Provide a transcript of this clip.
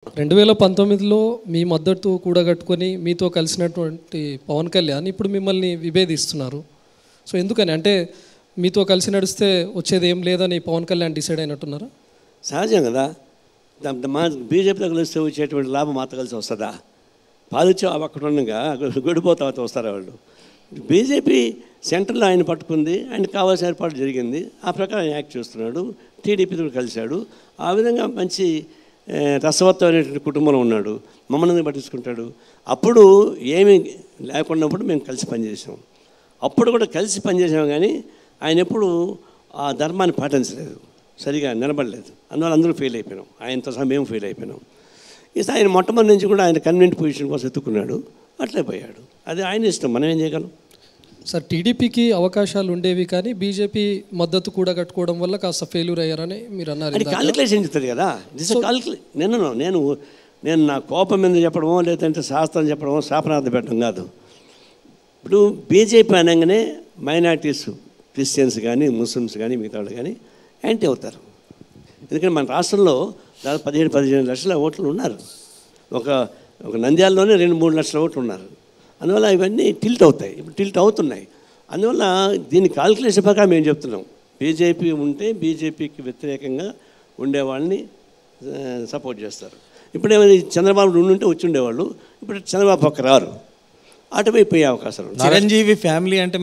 2019లో మీ మద్దతు కూడగట్టుకొని మీతో కలిసినటువంటి పవన్ కళ్యాణ్ ఇప్పుడు మిమ్మల్ని విభేదిస్తున్నారు. సో ఎందుకని? అంటే మీతో కలిసి నడిస్తే వచ్చేది ఏం లేదని పవన్ కళ్యాణ్ డిసైడ్ అయినట్టున్నారా? సహజం కదా. మా బీజేపీతో కలిస్తే వచ్చేటువంటి లాభం మాతో కలిసి వస్తుందా? పాలిచ్చే అక్కడ ఉండగా గడిపోతా వస్తారా వాళ్ళు? బీజేపీ సెంట్రల్లో ఆయన పట్టుకుంది, ఆయనకు కావాల్సిన ఏర్పాటు జరిగింది, ఆ ప్రకారం ఆయన యాక్ట్ చేస్తున్నాడు. టీడీపీతో కలిశాడు. ఆ విధంగా మంచి రసవత్తమైనటువంటి కుటుంబంలో ఉన్నాడు. మమ్మల్ని పట్టించుకుంటాడు. అప్పుడు ఏమీ లేకున్నప్పుడు మేము కలిసి పనిచేసాం. అప్పుడు కూడా కలిసి పనిచేసాం, కానీ ఆయన ఎప్పుడు ఆ ధర్మాన్ని పాటించలేదు, సరిగా నిలబడలేదు. అందువల్ల అందరూ ఫెయిల్ అయిపోయినాం. ఆయనతో సహా మేము ఫెయిల్ అయిపోయినాం. ఈసారి ఆయన మొట్టమొదటి నుంచి కూడా ఆయన కన్వీనెంట్ పొజిషన్ కోసం ఎత్తుకున్నాడు, అట్లే పోయాడు. అది ఆయన ఇష్టం, మనం ఏం చేయగలం? సార్, టీడీపీకి అవకాశాలు ఉండేవి, కానీ బీజేపీ మద్దతు కూడా కట్టుకోవడం వల్ల కాస్త ఫెయిల్యూర్ అయ్యారని మీరు అన్నారు. అది కాలిక్యులేషన్ చెప్తుంది కదా. నేను నా కోపం మీద చెప్పడమో లేదంటే శాస్త్రం చెప్పడమో శాపనార్థం పెట్టడం కాదు. ఇప్పుడు బీజేపీ అనగానే మైనారిటీస్, క్రిస్టియన్స్ కానీ ముస్లిమ్స్ కానీ మిగతా వాళ్ళు కానీ యాంటీ అవుతారు. ఎందుకంటే మన రాష్ట్రంలో దాదాపు 17-18 లక్షల ఓట్లు ఉన్నారు. ఒక నంద్యాలలోనే 2-3 లక్షల ఓట్లు ఉన్నారు. అందువల్ల ఇవన్నీ టిల్ట్ అవుతాయి, ఇప్పుడు టిల్ట్ అవుతున్నాయి. అందువల్ల దీని కాల్కులేషన్ ప్రకారం మేము చెప్తున్నాం, బీజేపీ ఉంటే బీజేపీకి వ్యతిరేకంగా ఉండేవాళ్ళని సపోర్ట్ చేస్తారు. ఇప్పుడు ఏమైనా చంద్రబాబు ఉంటే వచ్చి ఉండేవాళ్ళు, ఇప్పుడు చంద్రబాబు పక్క రారు, అటువైపు పోయే అవకాశాలు. చిరంజీవి ఫ్యామిలీ అంటే